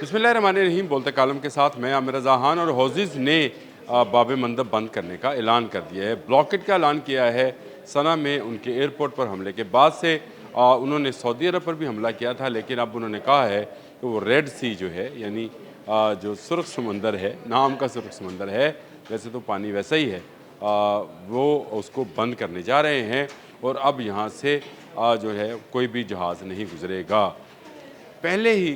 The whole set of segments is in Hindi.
बिस्मिल्लाहिर्रहमानिर्रहीम। बोलते कालम के साथ मैं आमिर रज़ा खान। और हौज़िज़ ने बाब मंदब बंद करने का ऐलान कर दिया है। ब्लॉकेट का ऐलान किया है। सना में उनके एयरपोर्ट पर हमले के बाद से उन्होंने सऊदी अरब पर भी हमला किया था, लेकिन अब उन्होंने कहा है कि वो रेड सी जो है, यानी जो सुर्ख समंदर है, नाम का सुर्ख समंदर है, वैसे तो पानी वैसा ही है, वो उसको बंद करने जा रहे हैं। और अब यहाँ से जो है कोई भी जहाज़ नहीं गुजरेगा। पहले ही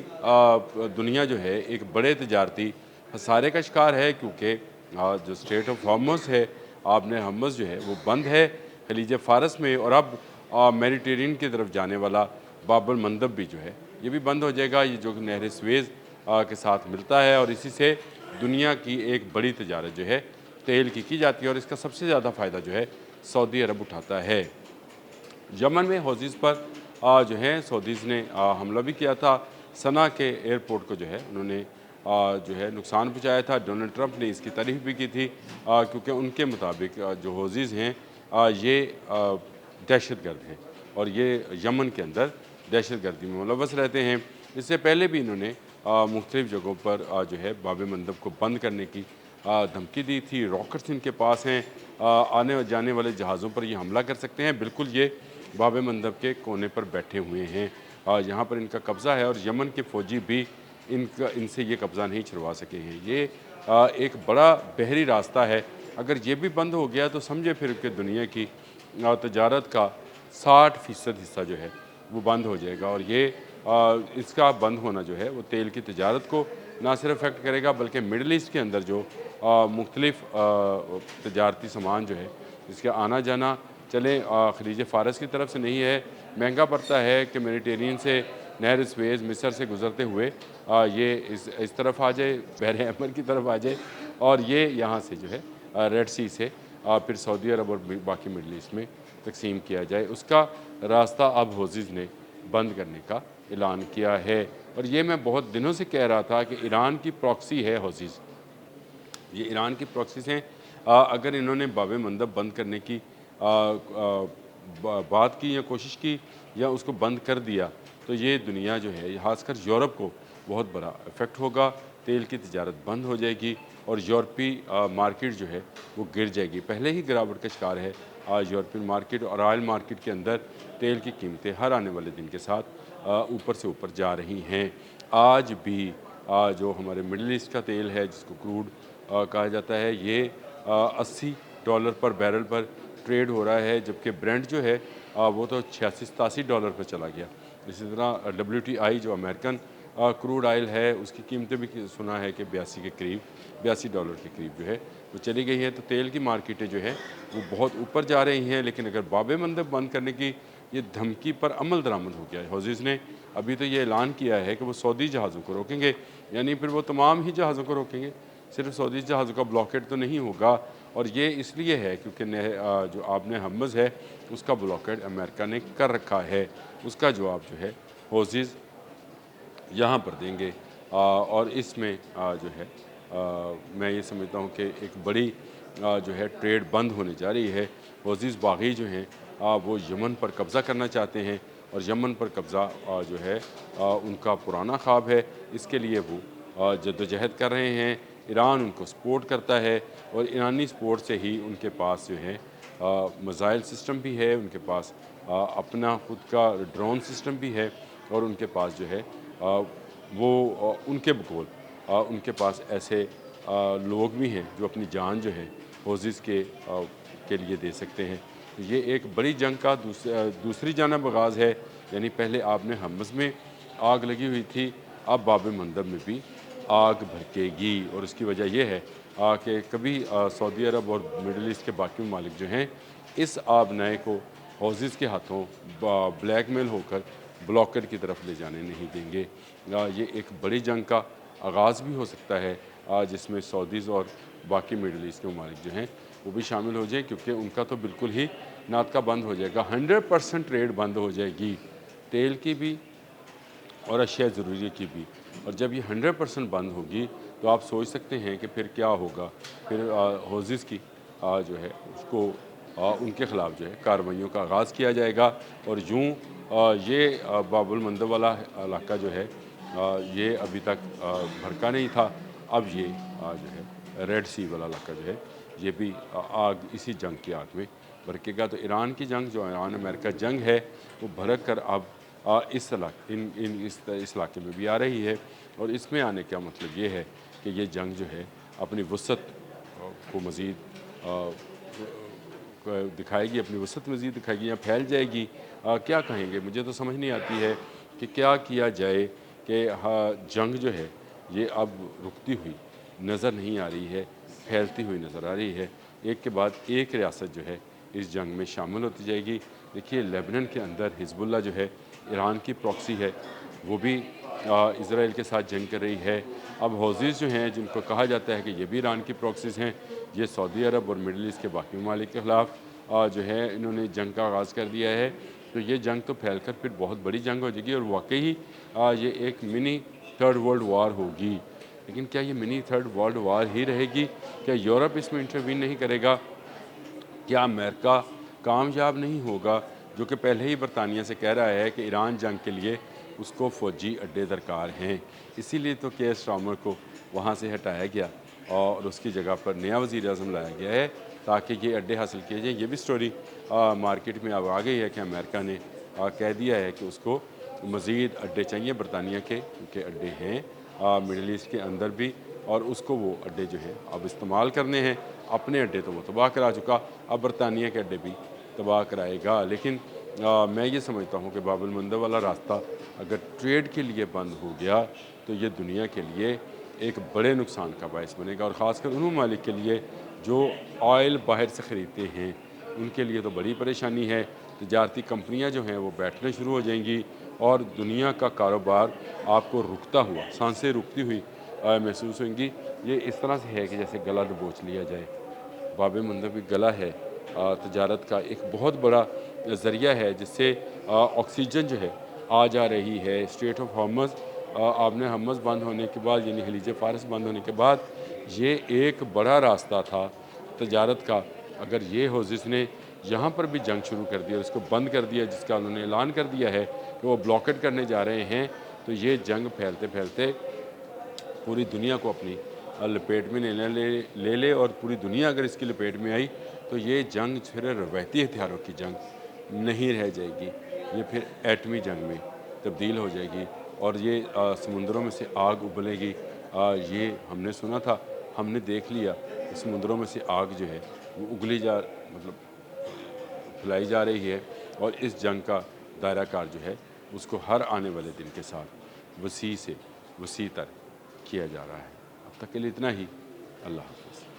दुनिया जो है एक बड़े तजारती खसारे का शिकार है, क्योंकि जो स्ट्रेट ऑफ हॉर्मुज़ है, आपने हर्मुज़ जो है वो बंद है खलीज फ़ारस में। और अब मेडिटेरियन की तरफ जाने वाला बाब मंदब भी जो है ये भी बंद हो जाएगा, ये जो नहर स्वेज़ के साथ मिलता है। और इसी से दुनिया की एक बड़ी तजारत जो है तेल की जाती है, और इसका सबसे ज़्यादा फ़ायदा जो है सऊदी अरब उठाता है। यमन में हौज़ीज़ पर जो है सऊदीज़ ने हमला भी किया था। सना के एयरपोर्ट को जो है उन्होंने जो है नुकसान पहुँचाया था। डोनाल्ड ट्रंप ने इसकी तारीफ़ भी की थी, क्योंकि उनके मुताबिक जो हौज़ीज़ हैं ये दहशतगर्द हैं, और ये यमन के अंदर दहशतगर्दी में मुलव्वस रहते हैं। इससे पहले भी इन्होंने मुख्तलिफ़ जगहों पर जो है बाब मंदब को बंद करने की धमकी दी थी। रॉकेट्स इनके पास हैं, आने और जाने वाले जहाज़ों पर ये हमला कर सकते हैं। बिल्कुल ये बाब मंदब के कोने पर बैठे हुए हैं, यहाँ पर इनका कब्ज़ा है, और यमन के फ़ौजी भी इनसे ये कब्ज़ा नहीं छुड़वा सके हैं। ये एक बड़ा बहरी रास्ता है। अगर ये भी बंद हो गया तो समझे फिर कि दुनिया की तजारत का 60% हिस्सा जो है वो बंद हो जाएगा। और ये इसका बंद होना जो है वो तेल की तजारत को ना सिर्फ इफ़ेक्ट करेगा, बल्कि मिडल ईस्ट के अंदर जो मुख्तलिफ़ तजारती सामान जो है इसका आना जाना, चले खलीज फ़ारस की तरफ से नहीं है, महंगा पड़ता है कि मेडिटेरियन से नहर स्वेज़ मिस्र से गुज़रते हुए ये इस तरफ आ जाए, बहर अहमर की तरफ आ जाए, और ये यहाँ से जो है रेड सी से फिर सऊदी अरब और बाकी मिडल ईस्ट में तकसीम किया जाए। उसका रास्ता अब हौज़ीज़ ने बंद करने का ऐलान किया है। और ये मैं बहुत दिनों से कह रहा था कि ईरान की प्रॉक्सी है हौज़ीज़। ये ईरान की प्रॉक्सीज़ हैं। अगर इन्होंने बाब मंदब बंद करने की बात की या कोशिश की या उसको बंद कर दिया, तो ये दुनिया जो है, ख़ासकर यूरोप को बहुत बड़ा इफ़ेक्ट होगा। तेल की तिजारत बंद हो जाएगी और यूरोपी मार्केट जो है वो गिर जाएगी। पहले ही गिरावट का शिकार है यूरोपियन मार्केट, और ऑयल मार्केट के अंदर तेल की कीमतें हर आने वाले दिन के साथ ऊपर से ऊपर जा रही हैं। आज भी जो हमारे मिडल ईस्ट का तेल है, जिसको क्रूड कहा जाता है, ये $80 पर बैरल पर ट्रेड हो रहा है, जबकि ब्रेंट जो है वो तो $86-87 पर चला गया। इसी तरह WTI जो अमेरिकन क्रूड ऑयल है, उसकी कीमतें भी सुना है कि $82 के करीब जो है वो चली गई है। तो तेल की मार्केटें जो है वो बहुत ऊपर जा रही हैं। लेकिन अगर बाब मंदब बंद करने की ये धमकी पर अमल दरामद हो गया है, हौज़ीज़ ने अभी तो ये ऐलान किया है कि वो सऊदी जहाज़ों को रोकेंगे, यानी फिर वो तमाम ही जहाज़ों को रोकेंगे, सिर्फ सऊदी जहाज़ों का ब्लॉकेट तो नहीं होगा। और ये इसलिए है क्योंकि जो आपने हर्मुज़ है उसका ब्लॉकेट अमेरिका ने कर रखा है। उसका जवाब जो है हौज़ीज़ यहाँ पर देंगे। और इसमें जो है मैं ये समझता हूँ कि एक बड़ी जो है ट्रेड बंद होने जा रही है। हौज़ीज़ बागी जो हैं वो यमन पर कब्ज़ा करना चाहते हैं, और यमन पर कब्ज़ा जो है उनका पुराना ख्वाब है। इसके लिए वो जद्दोजहद कर रहे हैं। ईरान उनको सपोर्ट करता है, और ईरानी सपोर्ट से ही उनके पास जो है मिसाइल सिस्टम भी है, उनके पास अपना खुद का ड्रोन सिस्टम भी है, और उनके पास जो है वो उनके बकौल उनके पास ऐसे लोग भी हैं जो अपनी जान जो है हौज़ीज़ के लिए दे सकते हैं। तो ये एक बड़ी जंग का दूसरी जानब आगाज़ है। यानी पहले आपने हम्मस में आग लगी हुई थी, अब बाब मंदब में भी आग भड़केगी। और उसकी वजह यह है कि कभी सऊदी अरब और मिडल ईस्ट के बाकी ममालिक जो हैं इस आबनाए को हौज़ीज़ के हाथों ब्लैकमेल होकर ब्लॉकेट की तरफ ले जाने नहीं देंगे। ये एक बड़ी जंग का आगाज़ भी हो सकता है, जिसमें सऊदीज़ और बाकी मिडल ईस्ट के ममालिक जो हैं वो भी शामिल हो जाए, क्योंकि उनका तो बिल्कुल ही नातका बंद हो जाएगा। 100% ट्रेड बंद हो जाएगी, तेल की भी और अशिया ज़रूरी की भी। और जब ये 100% बंद होगी तो आप सोच सकते हैं कि फिर क्या होगा। फिर हौज़ीज़ की जो है उसको उनके ख़िलाफ़ जो है कार्रवाइयों का आगाज़ किया जाएगा। और यूँ ये बाबुल मंदब वाला इलाका जो है ये अभी तक भड़का नहीं था। अब ये जो है रेड सी वाला इलाका जो है ये भी आग इसी जंग की आग में भड़केगा। तो ईरान की जंग जो ईरान अमेरिका जंग है वो भड़क कर अब इस इस इलाके में भी आ रही है। और इसमें आने का मतलब ये है कि ये जंग जो है अपनी वसअत को मज़ीद दिखाएगी, अपनी वसअत मज़ीद दिखाएगी या फैल जाएगी। क्या कहेंगे, मुझे तो समझ नहीं आती है कि क्या किया जाए कि जंग जो है ये अब रुकती हुई नज़र नहीं आ रही है, फैलती हुई नज़र आ रही है। एक के बाद एक रियासत जो है इस जंग में शामिल होती जाएगी। देखिए लेबनान के अंदर हिजबुल्लाह जो है ईरान की प्रॉक्सी है, वो भी इसराइल के साथ जंग कर रही है। अब हौज़ीज़ जो हैं जिनको कहा जाता है कि ये भी ईरान की प्रॉक्सीज़ हैं, ये सऊदी अरब और मिडल ईस्ट के बाकी ममालिक के ख़िलाफ़ जो है इन्होंने जंग का आगाज़ कर दिया है। तो ये जंग तो फैल कर फिर बहुत बड़ी जंग हो जाएगी और वाकई ही ये एक मिनी थर्ड वर्ल्ड वार होगी। लेकिन क्या ये मिनी थर्ड वर्ल्ड वार ही रहेगी? क्या यूरोप इसमें इंटरवीन नहीं करेगा? क्या अमेरिका कामयाब नहीं होगा, जो कि पहले ही बरतानिया से कह रहा है कि ईरान जंग के लिए उसको फ़ौजी अड्डे दरकार हैं। इसीलिए तो के स्टार्मर को वहाँ से हटाया गया और उसकी जगह पर नया वज़ीर आज़म लाया गया है ताकि ये अड्डे हासिल किए जाएँ। ये भी स्टोरी मार्केट में अब आ गई है कि अमेरिका ने कह दिया है कि उसको मज़ीद अड्डे चाहिए बरतानिया के, क्योंकि अड्डे हैं मिडल ईस्ट के अंदर भी, और उसको वो अड्डे जो हैं अब इस्तेमाल करने हैं। अपने अड्डे तो वो तबाह करा चुका, अब बरतानिया के अड्डे भी तबाह कराएगा। लेकिन मैं ये समझता हूँ कि बाब अल मंदब वाला रास्ता अगर ट्रेड के लिए बंद हो गया तो ये दुनिया के लिए एक बड़े नुकसान का बायस बनेगा, और ख़ासकर उन ममालिक के लिए जो ऑयल बाहर से ख़रीदते हैं, उनके लिए तो बड़ी परेशानी है। तजारती कंपनियां जो हैं वो बैठने शुरू हो जाएंगी और दुनिया का कारोबार आपको रुकता हुआ, सांसें रुकती हुई महसूस होंगी। ये इस तरह से है कि जैसे गला दबोच लिया जाए। बाब मंदब की गला है तजारत का एक बहुत बड़ा ज़रिया है, जिससे ऑक्सीजन जो है आ जा रही है। स्ट्रेट ऑफ हॉर्मज़ आपने हम्मस बंद होने के बाद, यानी खलीज फ़ारस बंद होने के बाद, ये एक बड़ा रास्ता था तजारत का। अगर ये हौज़िस ने यहाँ पर भी जंग शुरू कर दी और इसको बंद कर दिया, जिसका उन्होंने ऐलान कर दिया है कि वो ब्लॉकेट करने जा रहे हैं, तो ये जंग फैलते फैलते पूरी दुनिया को अपनी लपेट में ले ले और पूरी दुनिया अगर इसकी लपेट में आई तो ये जंग फिर रवायती हथियारों की जंग नहीं रह जाएगी, ये फिर एटमी जंग में तब्दील हो जाएगी और ये समुंदरों में से आग उबलेगी। ये हमने सुना था, हमने देख लिया कि समुंदरों में से आग जो है वो उगली जा मतलब फैलाई जा रही है, और इस जंग का दायरा कार जो है उसको हर आने वाले दिन के साथ वसी से वसी तर किया जा रहा है। अब तक के लिए इतना ही। अल्लाह हाफ़िज़।